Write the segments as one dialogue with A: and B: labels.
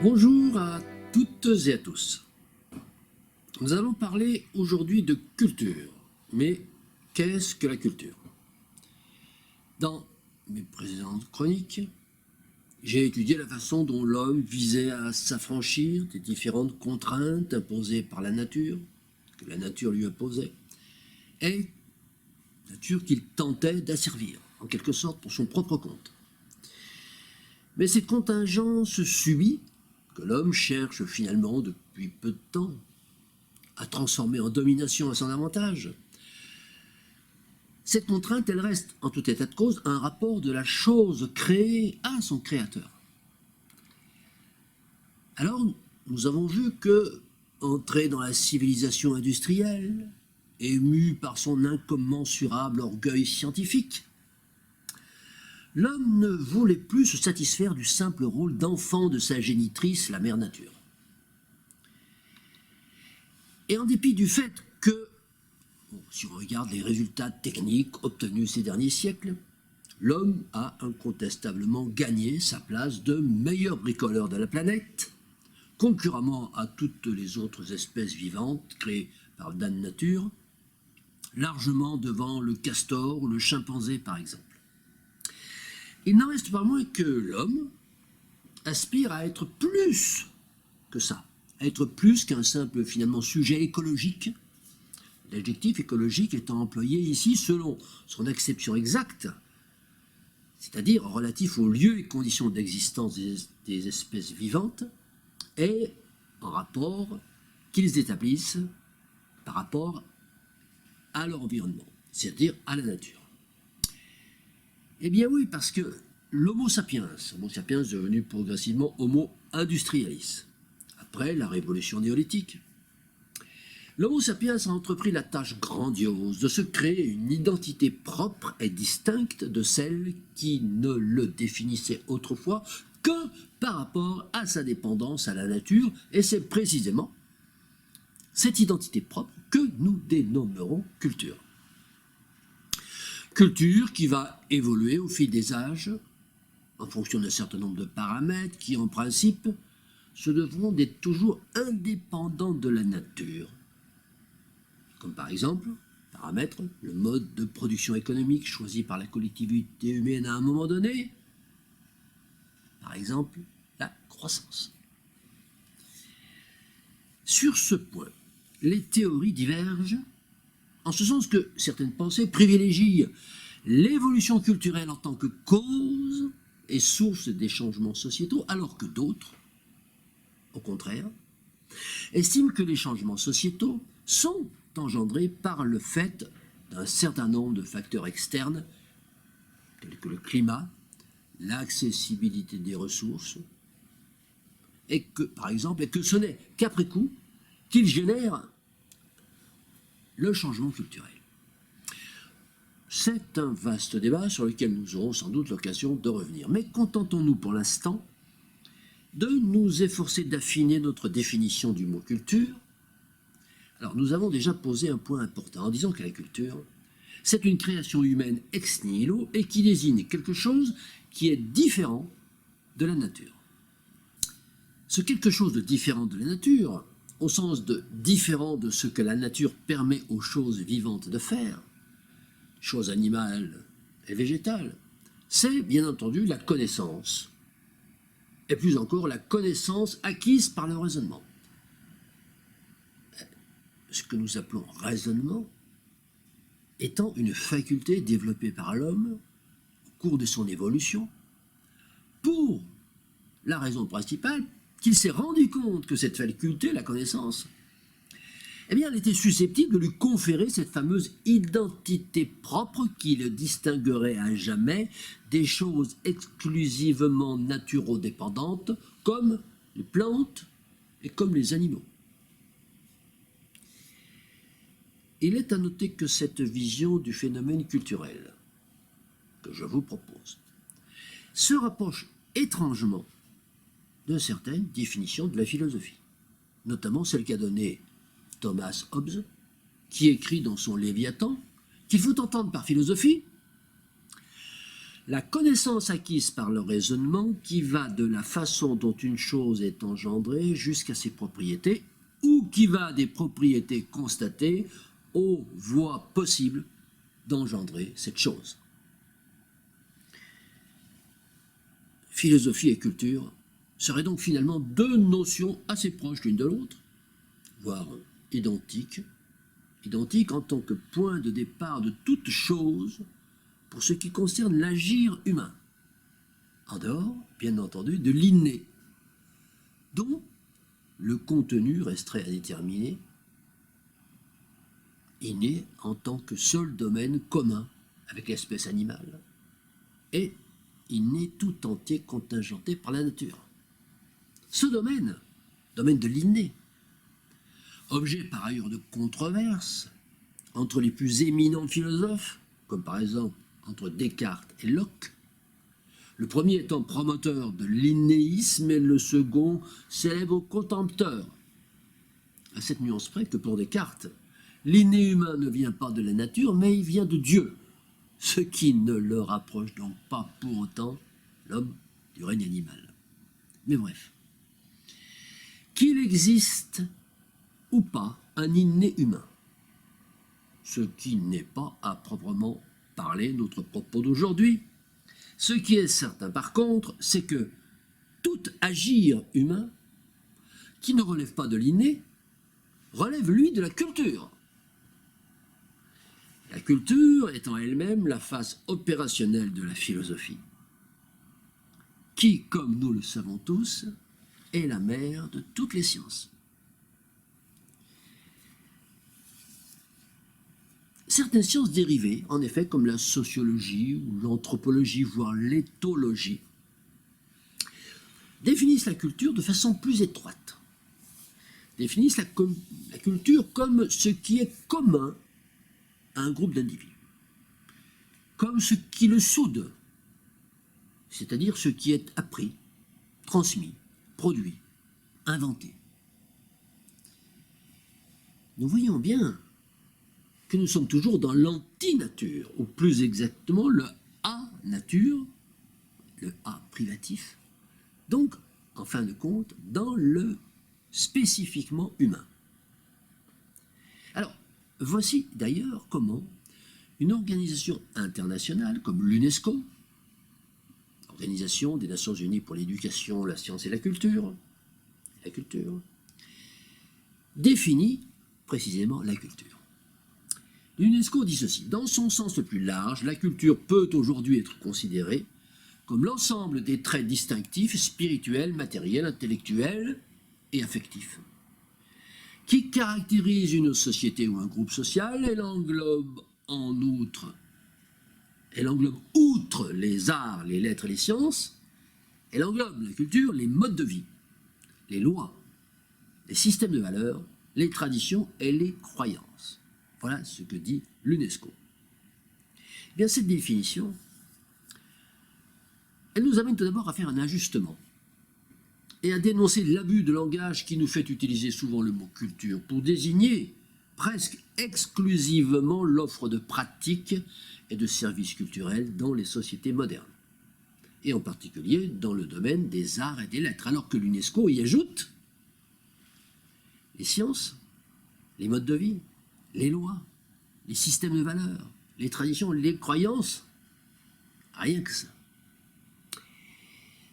A: Bonjour à toutes et à tous. Nous allons parler aujourd'hui de culture. Mais qu'est-ce que la culture? Dans mes précédentes chroniques, j'ai étudié la façon dont l'homme visait à s'affranchir des différentes contraintes imposées par la nature, que la nature lui imposait, et nature qu'il tentait d'asservir, en quelque sorte pour son propre compte. Mais cette contingence subie, que l'homme cherche finalement depuis peu de temps à transformer en domination à son avantage, cette contrainte, elle reste, en tout état de cause, un rapport de la chose créée à son créateur. Alors, nous avons vu que, entré dans la civilisation industrielle, ému par son incommensurable orgueil scientifique, l'homme ne voulait plus se satisfaire du simple rôle d'enfant de sa génitrice, la mère nature. Et en dépit du fait que, si on regarde les résultats techniques obtenus ces derniers siècles, l'homme a incontestablement gagné sa place de meilleur bricoleur de la planète, concurremment à toutes les autres espèces vivantes créées par Dame Nature, largement devant le castor ou le chimpanzé par exemple. Il n'en reste pas moins que l'homme aspire à être plus que ça, à être plus qu'un simple finalement sujet écologique, l'adjectif écologique étant employé ici selon son acception exacte, c'est-à-dire relatif aux lieux et conditions d'existence des espèces vivantes et en rapport qu'ils établissent par rapport à leur environnement, c'est-à-dire à la nature. Eh bien oui, parce que l'Homo sapiens devenu progressivement Homo industrialis, après la révolution néolithique, l'Homo sapiens a entrepris la tâche grandiose de se créer une identité propre et distincte de celle qui ne le définissait autrefois que par rapport à sa dépendance à la nature, et c'est précisément cette identité propre que nous dénommerons culture. Culture qui va évoluer au fil des âges, en fonction d'un certain nombre de paramètres qui, en principe, se devront d'être toujours indépendants de la nature. Comme par exemple, paramètre, le mode de production économique choisi par la collectivité humaine à un moment donné, par exemple, la croissance. Sur ce point, les théories divergent, en ce sens que certaines pensées privilégient l'évolution culturelle en tant que cause et source des changements sociétaux, alors que d'autres, au contraire, estiment que les changements sociétaux sont engendrés par le fait d'un certain nombre de facteurs externes, tels que le climat, l'accessibilité des ressources, et que, par exemple, et que ce n'est qu'après coup qu'ils génèrent le changement culturel. C'est un vaste débat sur lequel nous aurons sans doute l'occasion de revenir. Mais contentons-nous pour l'instant de nous efforcer d'affiner notre définition du mot culture. Alors nous avons déjà posé un point important en disant que la culture, c'est une création humaine ex nihilo et qui désigne quelque chose qui est différent de la nature. Ce quelque chose de différent de la nature, au sens de différent de ce que la nature permet aux choses vivantes de faire, choses animales et végétales, c'est bien entendu la connaissance, et plus encore la connaissance acquise par le raisonnement. Ce que nous appelons raisonnement étant une faculté développée par l'homme au cours de son évolution, pour la raison principale qu'il s'est rendu compte que cette faculté, la connaissance, eh bien, elle était susceptible de lui conférer cette fameuse identité propre qui le distinguerait à jamais des choses exclusivement naturodépendantes, comme les plantes et comme les animaux. Il est à noter que cette vision du phénomène culturel que je vous propose se rapproche étrangement de certaines définitions de la philosophie, notamment celle qu'a donnée Thomas Hobbes, qui écrit dans son Léviathan qu'il faut entendre par philosophie La connaissance acquise par le raisonnement qui va de la façon dont une chose est engendrée jusqu'à ses propriétés, ou qui va des propriétés constatées aux voies possibles d'engendrer cette chose. Philosophie et culture seraient donc finalement deux notions assez proches l'une de l'autre, voire identiques en tant que point de départ de toute chose pour ce qui concerne l'agir humain, en dehors, bien entendu, de l'inné, dont le contenu resterait à déterminer, inné en tant que seul domaine commun avec l'espèce animale, et inné tout entier contingenté par la nature. Ce domaine de l'inné, objet par ailleurs de controverses entre les plus éminents philosophes, comme par exemple entre Descartes et Locke, le premier étant promoteur de l'innéisme et le second célèbre contempteur, à cette nuance près que pour Descartes, l'inné humain ne vient pas de la nature, mais il vient de Dieu, ce qui ne le rapproche donc pas pour autant l'homme du règne animal. Mais bref, qu'il existe ou pas un inné humain, ce qui n'est pas à proprement parler notre propos d'aujourd'hui. Ce qui est certain par contre, c'est que tout agir humain qui ne relève pas de l'inné relève lui de la culture. La culture étant elle-même la face opérationnelle de la philosophie, qui, comme nous le savons tous, est la mère de toutes les sciences. Certaines sciences dérivées, en effet, comme la sociologie ou l'anthropologie, voire l'éthologie, définissent la culture de façon plus étroite. Définissent la culture comme ce qui est commun à un groupe d'individus, comme ce qui le soude, c'est-à-dire ce qui est appris, transmis, produit, inventé. Nous voyons bien que nous sommes toujours dans l'antinature, ou plus exactement le a-nature, le a privatif, donc, en fin de compte, dans le spécifiquement humain. Alors, voici d'ailleurs comment une organisation internationale comme l'UNESCO, Organisation des Nations Unies pour l'éducation, la science et la culture, définit précisément la culture. L'UNESCO dit ceci: dans son sens le plus large, la culture peut aujourd'hui être considérée comme l'ensemble des traits distinctifs, spirituels, matériels, intellectuels et affectifs, qui caractérisent une société ou un groupe social. Elle englobe outre les arts, les lettres et les sciences, elle englobe la culture, les modes de vie, les lois, les systèmes de valeurs, les traditions et les croyances. Voilà ce que dit l'UNESCO. Eh bien, cette définition, elle nous amène tout d'abord à faire un ajustement et à dénoncer l'abus de langage qui nous fait utiliser souvent le mot culture pour désigner presque exclusivement l'offre de pratiques et de services culturels dans les sociétés modernes, et en particulier dans le domaine des arts et des lettres, alors que l'UNESCO y ajoute les sciences, les modes de vie, les lois, les systèmes de valeurs, les traditions, les croyances, rien que ça.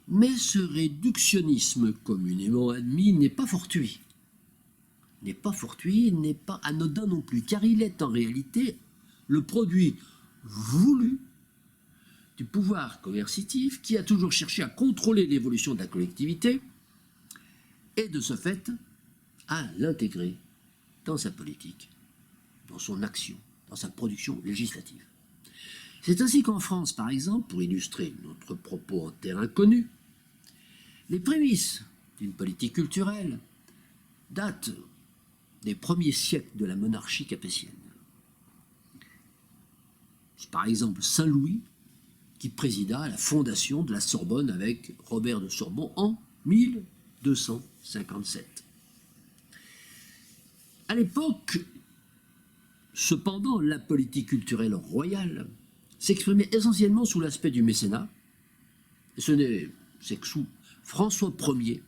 A: Mais ce réductionnisme communément admis n'est pas fortuit, n'est pas anodin non plus, car il est en réalité le produit voulu du pouvoir coercitif qui a toujours cherché à contrôler l'évolution de la collectivité et de ce fait à l'intégrer dans sa politique, dans son action, dans sa production législative. C'est ainsi qu'en France, par exemple, pour illustrer notre propos en terrain connu, les prémices d'une politique culturelle datent des premiers siècles de la monarchie capétienne. C'est par exemple Saint Louis qui présida à la fondation de la Sorbonne avec Robert de Sorbon en 1257. À l'époque, cependant, la politique culturelle royale s'exprimait essentiellement sous l'aspect du mécénat. C'est que sous François Ier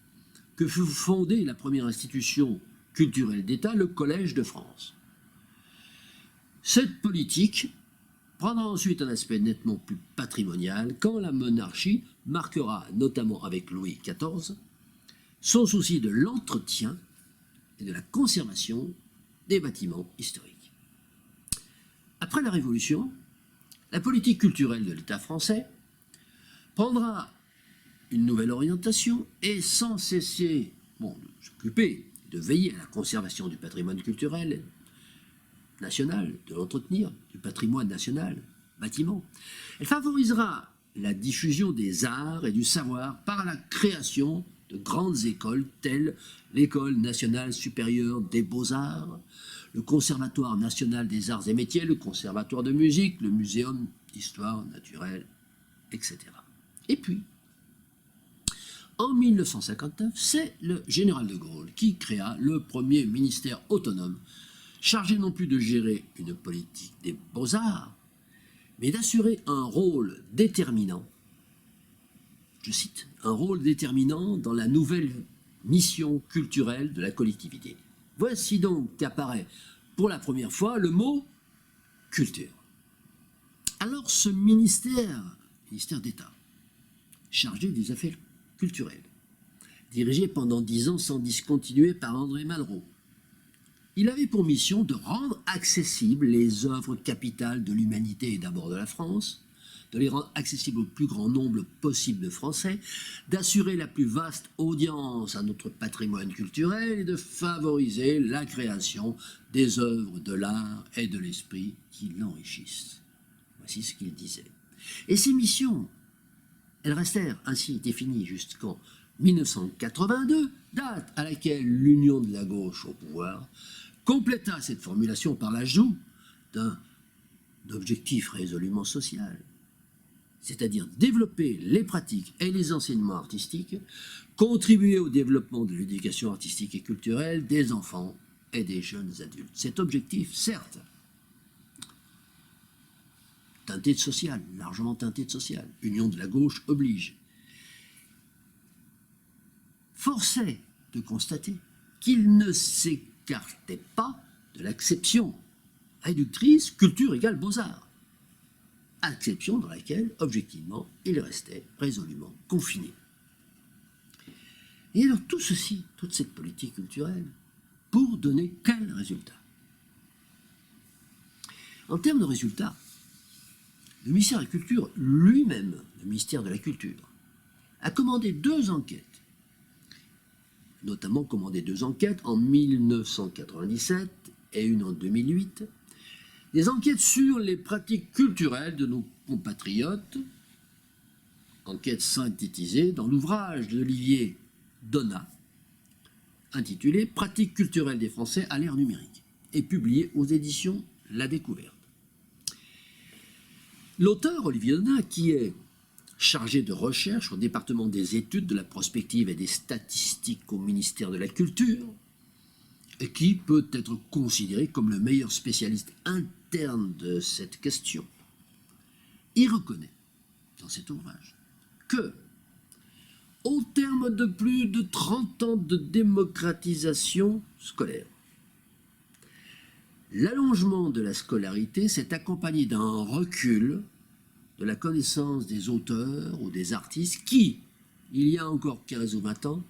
A: que fut fondée la première institution culturelle d'État, le Collège de France. Cette politique prendra ensuite un aspect nettement plus patrimonial quand la monarchie marquera, notamment avec Louis XIV, son souci de l'entretien et de la conservation des bâtiments historiques. Après la Révolution, la politique culturelle de l'État français prendra une nouvelle orientation et sans cesser de s'occuper, de veiller à la conservation du patrimoine culturel national, de l'entretenir, du patrimoine national, bâtiment. Elle favorisera la diffusion des arts et du savoir par la création de grandes écoles telles l'École nationale supérieure des beaux-arts, le Conservatoire national des arts et métiers, le Conservatoire de musique, le Muséum d'histoire naturelle, etc. Et puis, en 1959, c'est le général de Gaulle qui créa le premier ministère autonome, chargé non plus de gérer une politique des beaux-arts, mais d'assurer un rôle déterminant, je cite, un rôle déterminant dans la nouvelle mission culturelle de la collectivité. Voici donc qu'apparaît pour la première fois le mot culture. Alors ce ministère d'État, chargé des affaires culturelles, dirigé pendant 10 ans sans discontinuer par André Malraux, il avait pour mission de rendre accessibles les œuvres capitales de l'humanité et d'abord de la France, de les rendre accessibles au plus grand nombre possible de Français, d'assurer la plus vaste audience à notre patrimoine culturel et de favoriser la création des œuvres de l'art et de l'esprit qui l'enrichissent. Voici ce qu'il disait. Et ces missions, elles restèrent ainsi définies jusqu'en 1982, date à laquelle l'union de la gauche au pouvoir compléta cette formulation par l'ajout d'un objectif résolument social, c'est-à-dire développer les pratiques et les enseignements artistiques, contribuer au développement de l'éducation artistique et culturelle des enfants et des jeunes adultes. Cet objectif, certes, teinté de social, largement teinté de social, union de la gauche oblige, forçait de constater qu'il ne s'écartait pas de l'acception réductrice culture égale beaux-arts, acception dans laquelle, objectivement, il restait résolument confiné. Et alors tout ceci, toute cette politique culturelle, pour donner quel résultat? En termes de résultats, le ministère de la Culture lui-même, le ministère de la Culture, a commandé 2 enquêtes, notamment commandé 2 enquêtes en 1997 et une en 2008, des enquêtes sur les pratiques culturelles de nos compatriotes, enquêtes synthétisées dans l'ouvrage d'Olivier Donat, intitulé « Pratiques culturelles des Français à l'ère numérique » et publié aux éditions La Découverte. L'auteur, Olivier Donat, qui est chargé de recherche au département des études, de la prospective et des statistiques au ministère de la Culture, et qui peut être considéré comme le meilleur spécialiste interne de cette question, il reconnaît dans cet ouvrage que, au terme de plus de 30 ans de démocratisation scolaire, l'allongement de la scolarité s'est accompagné d'un recul de la connaissance des auteurs ou des artistes qui, il y a encore 15 ou 20 ans,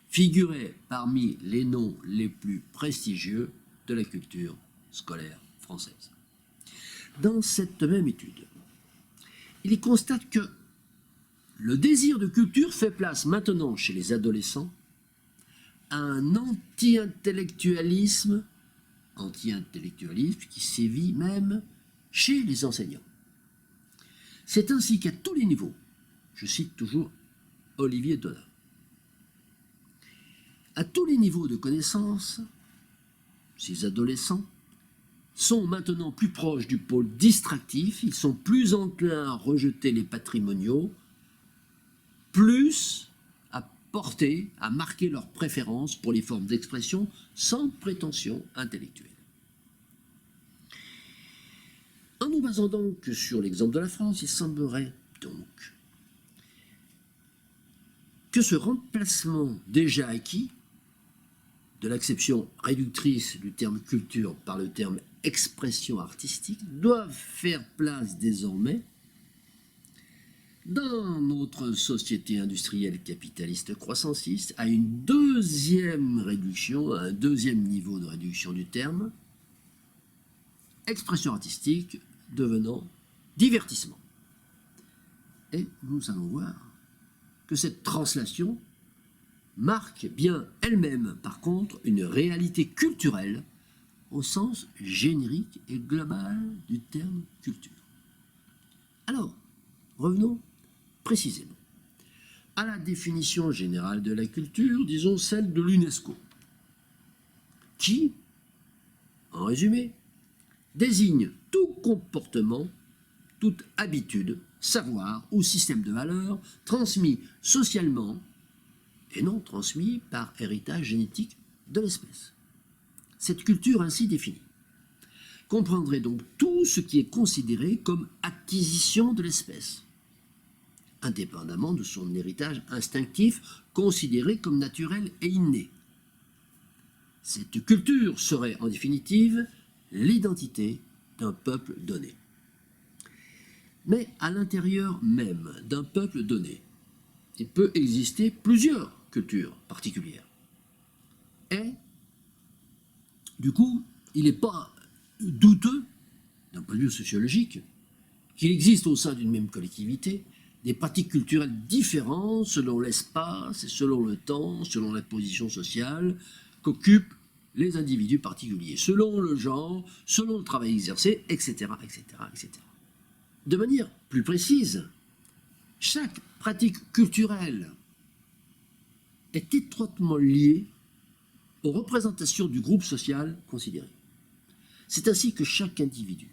A: figuraient parmi les noms les plus prestigieux de la culture scolaire française. Dans cette même étude, il y constate que le désir de culture fait place maintenant chez les adolescents à un anti-intellectualisme qui sévit même chez les enseignants. C'est ainsi qu'à tous les niveaux, je cite toujours Olivier Donat, à tous les niveaux de connaissance, ces adolescents sont maintenant plus proches du pôle distractif, ils sont plus enclins à rejeter les patrimoniaux, plus à porter, à marquer leur préférence pour les formes d'expression sans prétention intellectuelle. En nous basant donc sur l'exemple de la France, il semblerait donc que ce remplacement déjà acquis de l'acception réductrice du terme culture par le terme expression artistique doivent faire place désormais dans notre société industrielle capitaliste croissanciste à une deuxième réduction, à un deuxième niveau de réduction du terme, expression artistique devenant divertissement. Et nous allons voir que cette translation marque bien elle-même, par contre, une réalité culturelle au sens générique et global du terme culture. Alors, revenons précisément à la définition générale de la culture, disons celle de l'UNESCO, qui, en résumé, désigne tout comportement, toute habitude, savoir ou système de valeurs transmis socialement et non transmis par héritage génétique de l'espèce. Cette culture ainsi définie comprendrait donc tout ce qui est considéré comme acquisition de l'espèce, indépendamment de son héritage instinctif considéré comme naturel et inné. Cette culture serait en définitive l'identité d'un peuple donné. Mais à l'intérieur même d'un peuple donné, il peut exister plusieurs cultures particulières. Et, du coup, il n'est pas douteux, d'un point de vue sociologique, qu'il existe au sein d'une même collectivité des pratiques culturelles différentes selon l'espace et selon le temps, selon la position sociale qu'occupent les individus particuliers, selon le genre, selon le travail exercé, etc., etc., etc. De manière plus précise, chaque pratique culturelle est étroitement liée aux représentations du groupe social considéré. C'est ainsi que chaque individu,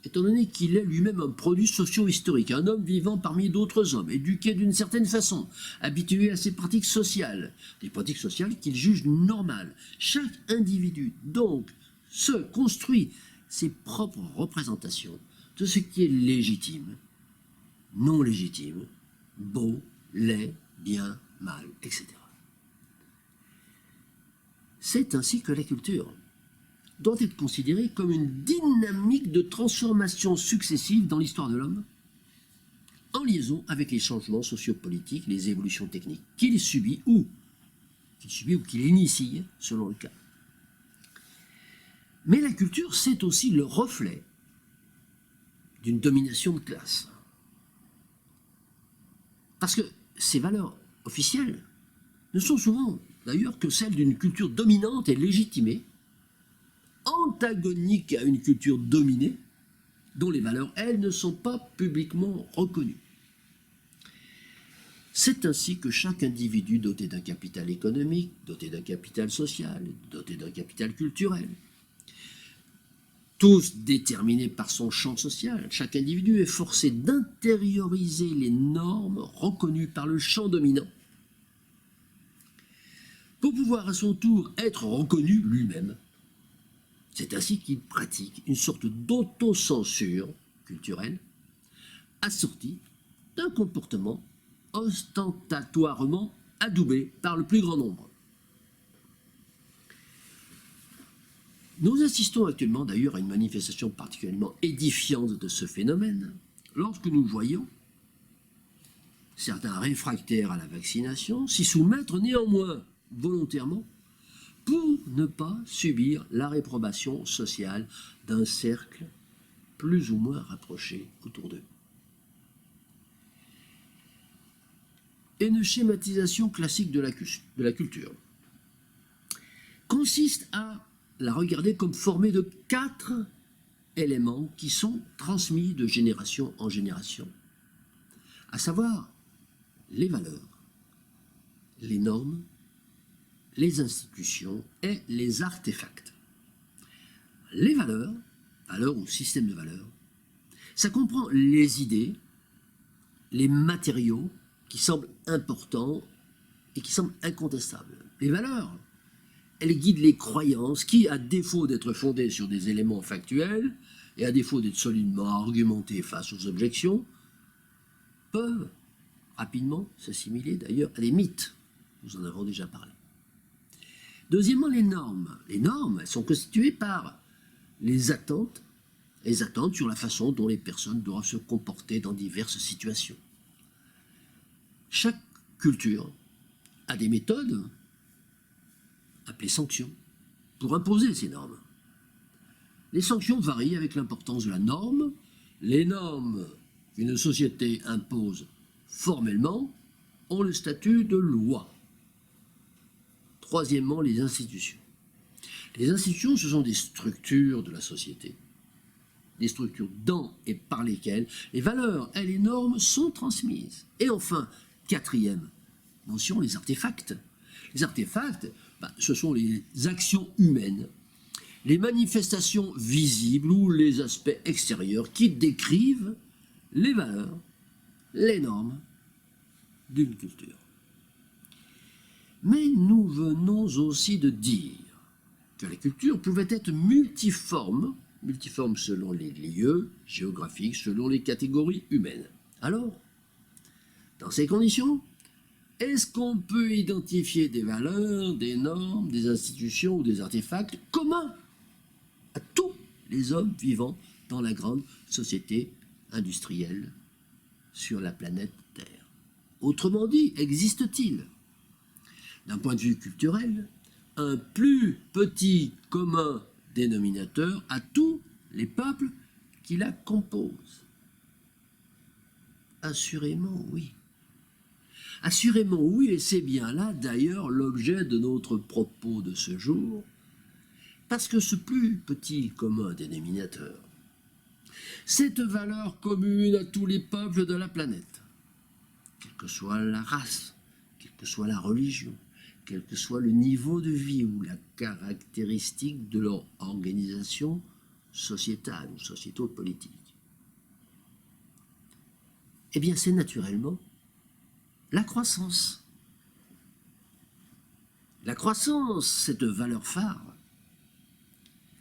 A: étant donné qu'il est lui-même un produit socio-historique, un homme vivant parmi d'autres hommes, éduqué d'une certaine façon, habitué à ces pratiques sociales, des pratiques sociales qu'il juge normales, chaque individu, donc, se construit ses propres représentations de ce qui est légitime, non légitime, beau, laid, bien, mal, etc. C'est ainsi que la culture doit être considérée comme une dynamique de transformation successive dans l'histoire de l'homme, en liaison avec les changements sociopolitiques, les évolutions techniques qu'il subit ou qu'il initie, selon le cas. Mais la culture, c'est aussi le reflet d'une domination de classe. Parce que ces valeurs officielles ne sont souvent d'ailleurs que celles d'une culture dominante et légitimée, antagonique à une culture dominée, dont les valeurs, elles, ne sont pas publiquement reconnues. C'est ainsi que chaque individu doté d'un capital économique, doté d'un capital social, doté d'un capital culturel, tous déterminés par son champ social, chaque individu est forcé d'intérioriser les normes reconnues par le champ dominant pour pouvoir à son tour être reconnu lui-même. C'est ainsi qu'il pratique une sorte d'autocensure culturelle assortie d'un comportement ostentatoirement adoubé par le plus grand nombre. Nous assistons actuellement d'ailleurs à une manifestation particulièrement édifiante de ce phénomène lorsque nous voyons certains réfractaires à la vaccination s'y soumettre néanmoins volontairement pour ne pas subir la réprobation sociale d'un cercle plus ou moins rapproché autour d'eux. Et une schématisation classique de la culture consiste à la regarder comme formée de 4 éléments qui sont transmis de génération en génération, à savoir les valeurs, les normes, les institutions et les artefacts. Les valeurs ou système de valeurs, ça comprend les idées, les matériaux qui semblent importants et qui semblent incontestables. Les valeurs, elle guide les croyances qui, à défaut d'être fondées sur des éléments factuels et à défaut d'être solidement argumentées face aux objections, peuvent rapidement s'assimiler d'ailleurs à des mythes. Nous en avons déjà parlé. Deuxièmement, les normes. Les normes, elles sont constituées par les attentes sur la façon dont les personnes doivent se comporter dans diverses situations. Chaque culture a des méthodes, appelées sanctions, pour imposer ces normes. Les sanctions varient avec l'importance de la norme. Les normes qu'une société impose formellement ont le statut de loi. Troisièmement, les institutions. Les institutions, ce sont des structures de la société, des structures dans et par lesquelles les valeurs et les normes sont transmises. Et enfin, quatrième notion, les artefacts. Les artefacts, ce sont les actions humaines, les manifestations visibles ou les aspects extérieurs qui décrivent les valeurs, les normes d'une culture. Mais nous venons aussi de dire que la culture pouvait être multiforme selon les lieux géographiques, selon les catégories humaines. Alors, dans ces conditions, est-ce qu'on peut identifier des valeurs, des normes, des institutions ou des artefacts communs à tous les hommes vivant dans la grande société industrielle sur la planète Terre? Autrement dit, existe-t-il, d'un point de vue culturel, un plus petit commun dénominateur à tous les peuples qui la composent? Assurément oui. Assurément oui, et c'est bien là d'ailleurs l'objet de notre propos de ce jour, parce que ce plus petit commun dénominateur, cette valeur commune à tous les peuples de la planète, quelle que soit la race, quelle que soit la religion, quel que soit le niveau de vie ou la caractéristique de leur organisation sociétale ou sociéto-politique. Eh bien, c'est naturellement la croissance. La croissance, cette valeur phare,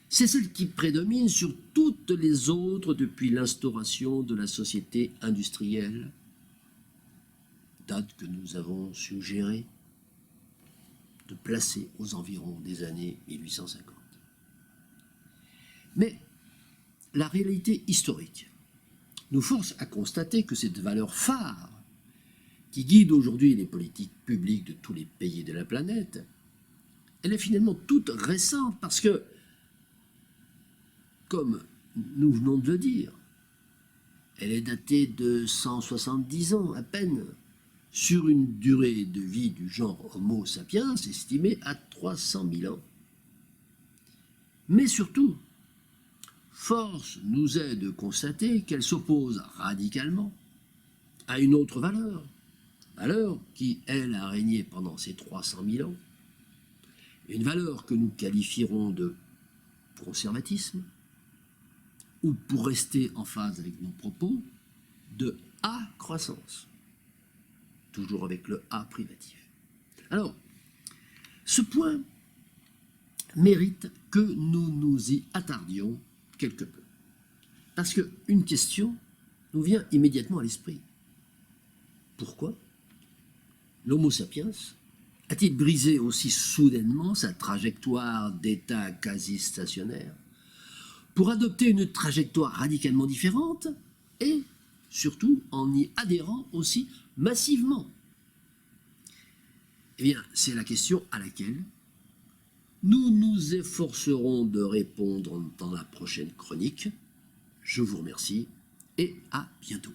A: c'est celle qui prédomine sur toutes les autres depuis l'instauration de la société industrielle, date que nous avons suggéré de placer aux environs des années 1850. Mais la réalité historique nous force à constater que cette valeur phare qui guide aujourd'hui les politiques publiques de tous les pays de la planète, elle est finalement toute récente parce que, comme nous venons de le dire, elle est datée de 170 ans à peine, sur une durée de vie du genre Homo sapiens estimée à 300 000 ans. Mais surtout, force nous est de constater qu'elle s'oppose radicalement à une autre valeur qui, elle, a régné pendant ces 300 000 ans, une valeur que nous qualifierons de conservatisme, ou pour rester en phase avec nos propos, de accroissance. Toujours avec le A privatif. Alors, ce point mérite que nous nous y attardions quelque peu. Parce qu'une question nous vient immédiatement à l'esprit. Pourquoi l'Homo sapiens a-t-il brisé aussi soudainement sa trajectoire d'état quasi stationnaire pour adopter une trajectoire radicalement différente et surtout en y adhérant aussi massivement? Eh bien, c'est la question à laquelle nous nous efforcerons de répondre dans la prochaine chronique. Je vous remercie et à bientôt.